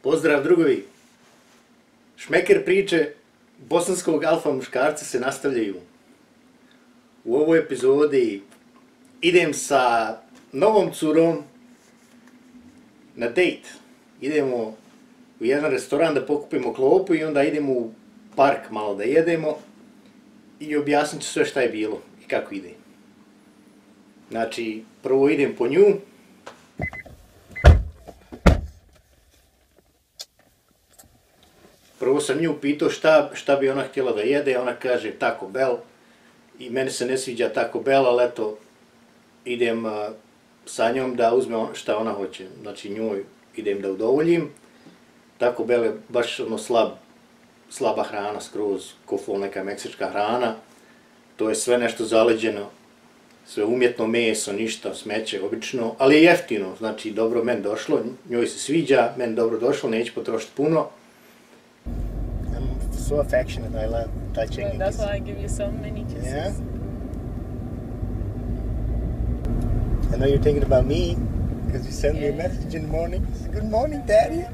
Pozdrav drugovi! Šmeker priče bosanskog alfa muškarca se nastavljaju. U ovoj epizodi idem sa novom curom na dejt. Idemo u jedan restoran da pokupimo klopu i onda idemo u park malo da jedemo i objasnit ću sve šta je bilo i kako ide. Znači, prvo idem po nju. Prvo sam nju pitao šta bi ona htjela da jede, ona kaže Taco Bell. I meni se ne sviđa Taco Bell, ali eto, idem sa njom da uzme šta ona hoće. Znači njoj idem da udovoljim. Taco Bell je baš ono slaba hrana, skroz ko neka meksička hrana. To je sve nešto zaleđeno, sve umjetno meso, ništa, smeće, obično, ali je jeftino, znači dobro meni došlo, njoj se sviđa, meni dobro došlo, neću potrošiti puno. I'm so affectionate, I love touching you. That's why I give you so many kisses. Yeah? I know you're thinking about me, because you sent me a message in the morning. Good morning, Daddy.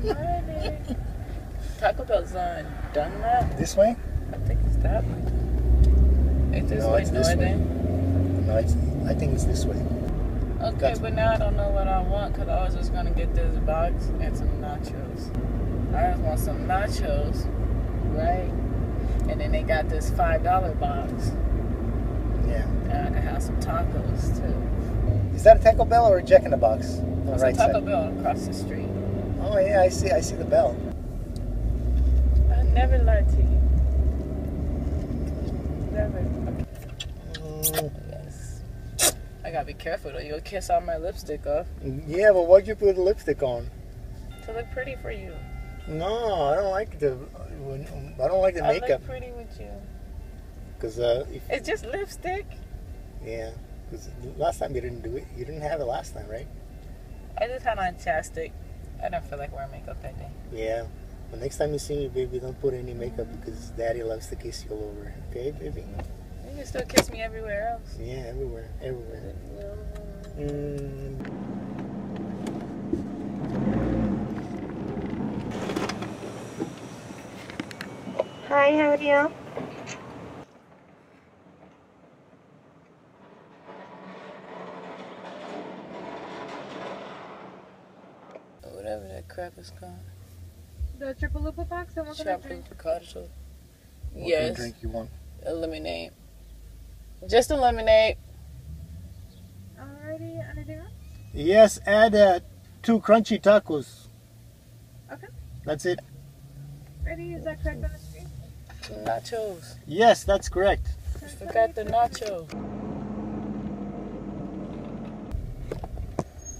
Taco Bell's on Dunlap. This way? I think it's that way. It's this way, it's this way. No, I think it's this way. Okay, but now I don't know what I want, because I was just going to get this box and some nachos. I just want some nachos, right? And then they got this $5 box. Yeah. And I can have some tacos, too. Is that a Taco Bell or a Jack in the Box? It's a Taco Bell across the street. Oh yeah, I see the bell. I never lied to you. Never. Yes. I gotta be careful though. You'll kiss all my lipstick off. Yeah, but why'd you put lipstick on? To look pretty for you. No, I don't like the makeup. I look pretty with you. Cause it's just lipstick. Yeah, because last time you didn't do it. You didn't have it last time, right? I just had on chapstick. I don't feel like wearing makeup that day. Yeah. Well, next time you see me, baby, don't put any makeup because Daddy loves to kiss you all over. Okay, baby? You can still kiss me everywhere else. Yeah, everywhere. Hi, how are you? Whatever that crap is called. The triple lupa box? And what kind of drink? Yes. What drink you want? A lemonade. Just a lemonade. Alrighty, anything else? Yes, add 2 crunchy tacos. Okay. That's it. Ready? Is that correct on the screen? Nachos. Yes, that's correct. I forgot the nacho.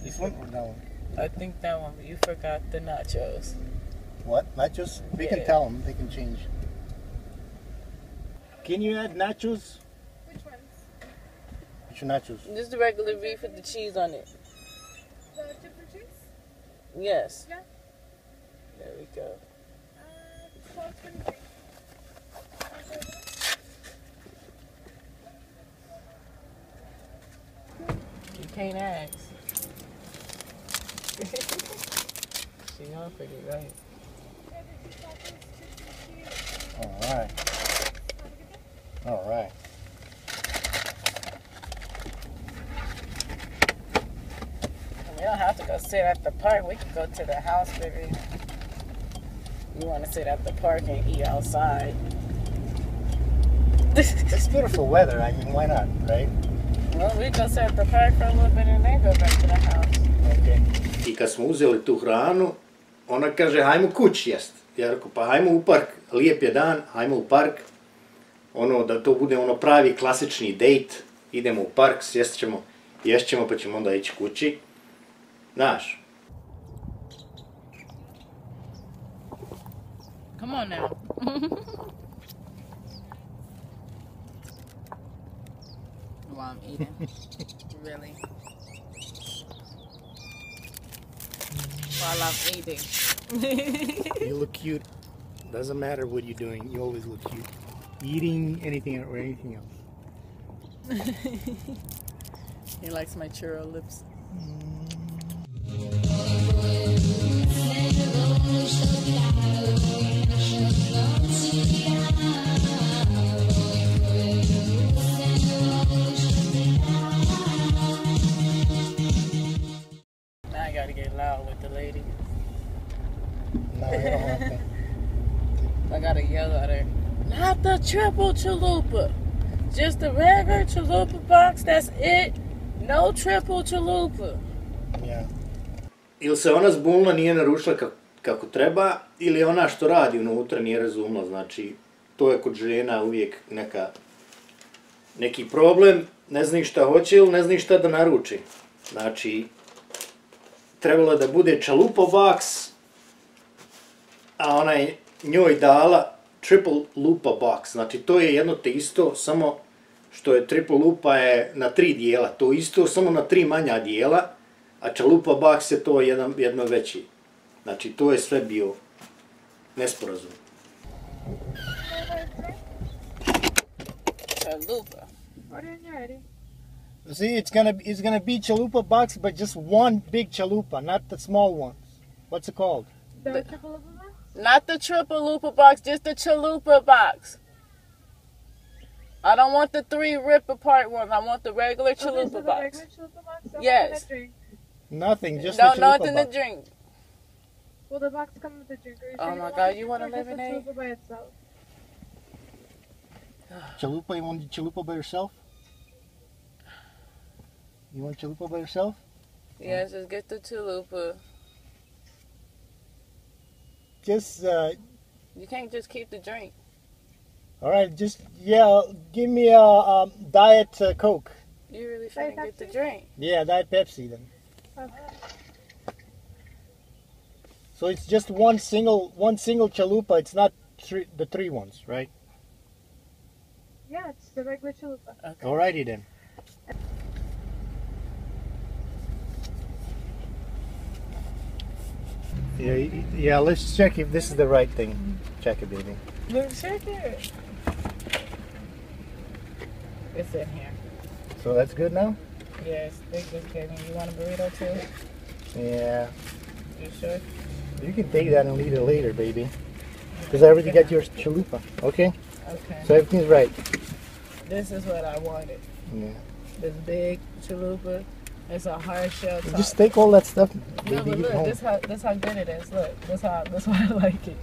This one or that one? I think that one, but you forgot the nachos. What? Nachos? We can tell them. They can change. Can you add nachos? Which ones? Which nachos? Just the regular beef with the cheese on it. The dip for cheese? Yes. Yeah. There we go. 12.23. You can't ask. She offered it, right? All right. We don't have to go sit at the park. We can go to the house, baby. You want to sit at the park and eat outside. It's beautiful weather. I mean, why not, right? Well, we go sit at the park for a little bit and then go back to the house. Okay. I kad smo uzeli tu hranu, ona kaže, hajmo kući jest. Ja rekao, pa hajmo u park, lijep je dan, hajmo u park. Ono, da to bude ono pravi klasični dejt, idemo u park, sjest ćemo, ješćemo, pa ćemo onda ići kući. Znaš. Come on now. While I'm eating. Really. While I'm eating. You look cute. Doesn't matter what you're doing, you always look cute. Eating anything or anything else. He likes my churro lips. gotta get loud with the lady. No, you don't have to. I gotta yell at her. Not the triple chalupa. Just the regular chalupa box, that's it. No triple chalupa. Ja. Ili se ona zbunila, nije naručila kako treba, ili ona što radi unutra nije razumela, znači to je kod žena uvijek neki problem, ne zna šta hoće ili ne zna šta da naruči. Znači, trebalo da bude chalupa box, a ona je njoj dala triple lupa box, znači to je jedno te isto, samo što je triple lupa je na 3 dijela, to isto samo na 3 manja dijela, a chalupa box je to jedno veći. Znači to je sve bio nesporazum. Chalupa. Order when you're ready. See, it's gonna be chalupa box, but just one big chalupa, not the small ones. What's it called? The triple lupa box? Not the triple lupa box, just the chalupa box. I don't want the 3 rip apart ones. I want the regular Okay, so chalupa the box. regular chalupa box? Don't Yes. have a drink. Nothing, just Don't the chalupa nothing to box. drink. Will the box come with a drink? Or Oh you my want God, a you drink want a or just the lemonade? chalupa by itself? Chalupa, you want chalupa by yourself? You want chalupa by yourself? Yes, just get the chalupa. Just, You can't just keep the drink. alright, just, yeah, give me a Diet Coke. You really Diet finna get the Pepsi? drink. Yeah, Diet Pepsi then. Okay. So it's just one single chalupa, it's not the 3 ones, right? Yeah, it's the regular chalupa. Okay. Alrighty then. Yeah, let's check if this is the right thing. Check it, baby. Look, check it. It's in here. So that's good now? Yes, they just gave me. You want a burrito too? Yeah. You sure? You can take that and eat it later, baby. Because I already got your chalupa. Okay? Okay. So everything's right. This is what I wanted. Yeah. This big chalupa. It's a hard shell top. Just take all that stuff, baby. No, but Get look, home. this how good it is. Look, this why I like it.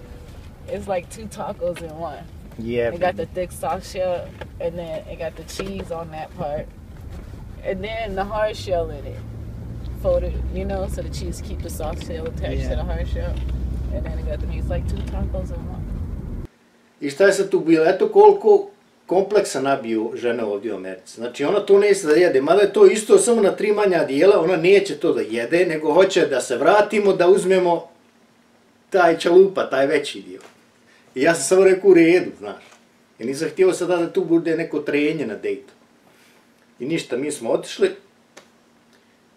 It's like 2 tacos in one. Yeah. It got the baby. thick soft shell, and then it got the cheese on that part, and then the hard shell in it, folded, you know, so the cheese keep the soft shell attached Yeah. to the hard shell, and then it got the meat. It's like 2 tacos in one. I šta je sad tu bilo? Eto koliko kompleksa nabiju žene ovdje u Americi. Znači ona to neće da jede, mada je to isto samo na 3 manja dijela, ona neće to da jede, nego hoće da se vratimo, da uzmemo taj chalupa, taj veći dio. I ja sam samo rekao u redu, znaš. I nisam htio sada da tu bude neko trenje na dejtu. I ništa, mi smo otišli,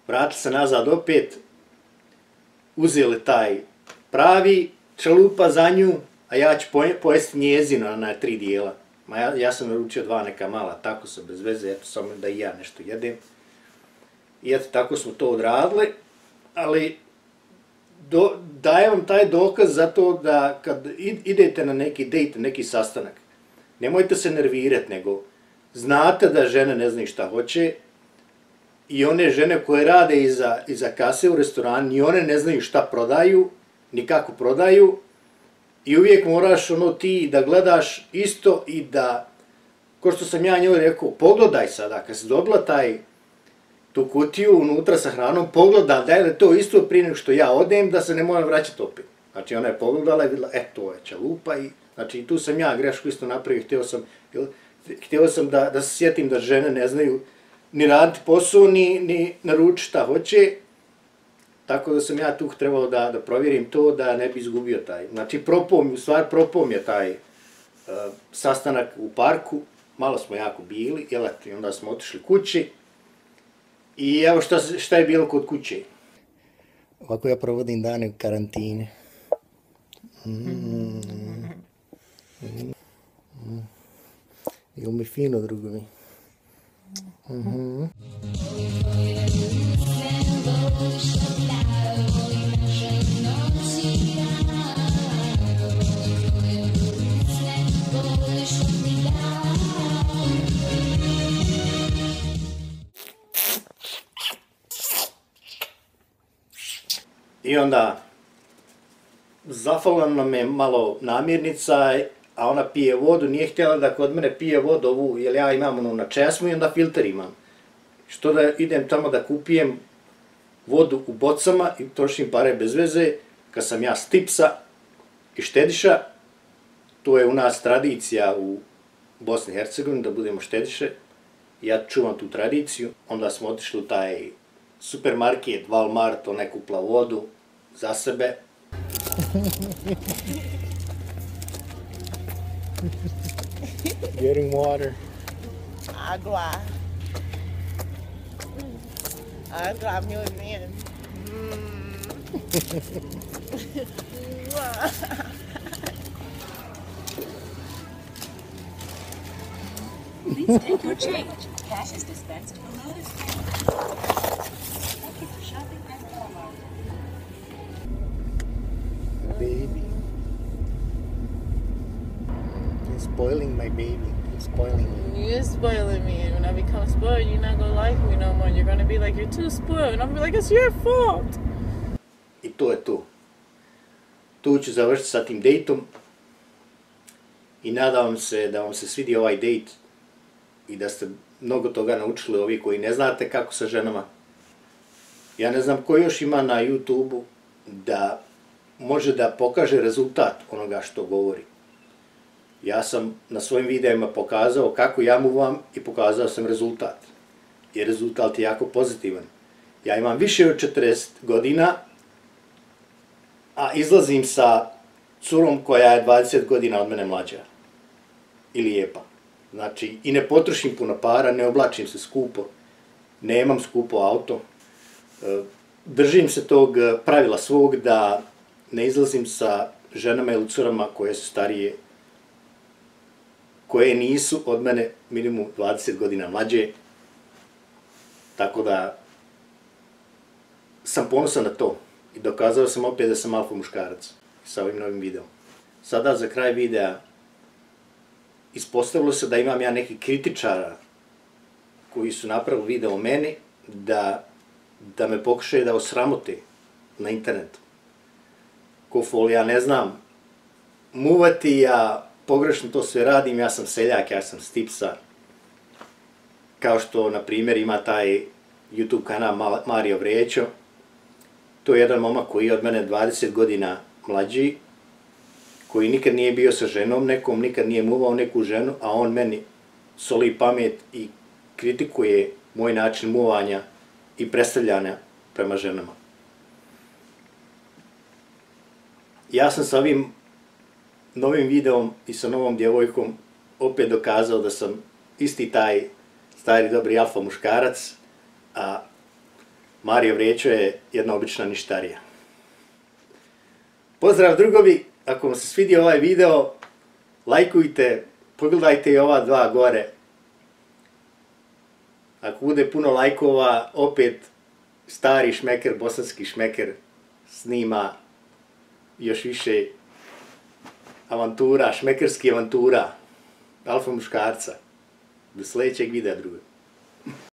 vratili se nazad opet, uzeli taj pravi chalupa za nju, a ja ću pojesti njezino na 3 dijela. Ja sam naručio 2 neka mala, tako sam bez veze, eto samo da i ja nešto jedem. I eto, tako smo to odradili, ali dajem vam taj dokaz zato da kad idete na neki dejt, neki sastanak, nemojte se nervirati, nego znate da žene ne znaju šta hoće i one žene koje rade iza kase u restoranu, ni one ne znaju šta prodaju, ni kako prodaju, i uvijek moraš ti da gledaš isto i da, ko što sam ja njoj rekao, pogledaj sada, kad si dobila tu kutiju unutra sa hranom, pogledaj da je to isto prije nego što ja odem, da se ne moram vraćati opet. Znači ona je pogledala i vidjela, to je chalupa i, znači tu sam ja grešku isto napravio, htio sam da se sjetim da žene ne znaju ni raditi posao, ni naručiti šta hoće. Tako da sam ja tu trebao da provjerim to, da ne bi izgubio taj. Znači, propao mi je taj sastanak u parku, malo smo jako bili, i onda smo otišli kući. I evo šta je bilo kod kuće. Ovako ja provodim dane u karantini. Ili mi fino, drugovi. I onda zafalila nam je malo namirnica, a ona pije vodu, nije htjela da kod mene pije vodu ovu, jer ja imam onu na česmu i onda filter imam. Što da idem tamo da kupijem vodu u bocama i trošim pare bez veze, kad sam ja stipsa i štediša, to je u nas tradicija u Bosni i Hercegovini da budemo štediše, ja čuvam tu tradiciju, onda smo otišli u taj supermarket, Walmart, on je kupila vodu za sebe. Getting water. Agua. Agua, muy bien. Please take your change. Cash is dispensed below this counter. Thank you for shopping at Walmart. Baby. You're spoiling my baby. You're spoiling me. You're spoiling me, and when I become spoiled, you're not gonna like me no more. You're gonna be like, you're too spoiled, and I'm gonna be like, it's your fault. I to je to. Tu ću završiti sa tim dejtom i nadam se da vam se svidi ovaj dejt i da ste mnogo toga naučili, ovi koji ne znate kako sa ženama. Ja ne znam ko još ima na YouTube-u da može da pokaže rezultat onoga što govori. Ja sam na svojim videima pokazao kako ja muvam i pokazao sam rezultat. I rezultat je jako pozitivan. Ja imam više od 40 godina, a izlazim sa curom koja je 20 godina od mene mlađa. I lijepa. Znači, i ne potrošim puno para, ne oblačim se skupo, nemam skupo auto. Držim se tog pravila svog da ne izlazim sa ženama ili curama koje su starije, koje nisu od mene minimum 20 godina mlađe. Tako da sam ponosan na to i dokazao sam opet da sam alfa muškarac sa ovim novim videom. Sada za kraj videa ispostavilo se da imam ja neki kritičara koji su napravili video o meni da me pokušaju da osramote na internetu. Ko fol, ja ne znam muvati, ja pogrešno to sve radim, ja sam seljak, ja sam stipsa. Kao što, na primjer, ima taj YouTube kanal Mario Vrećo. To je jedan momak koji je od mene 20 godina mlađi, koji nikad nije bio sa ženom nekom, nikad nije muvao neku ženu, a on meni soli pamet i kritikuje moj način muvanja i predstavljanja prema ženama. Ja sam sa ovim novim videom i sa novom djevojkom opet dokazao da sam isti taj stari dobri alfa muškarac, a Mario Vrećo je jedna obična ništarija. Pozdrav drugovi, ako vam se svidio ovaj video, lajkujte, pogledajte i ova dva gore. Ako bude puno lajkova, opet stari šmeker, bosanski šmeker snima još više avantura, šmekerski avantura, alfa muškarca. Do sljedećeg videa druga.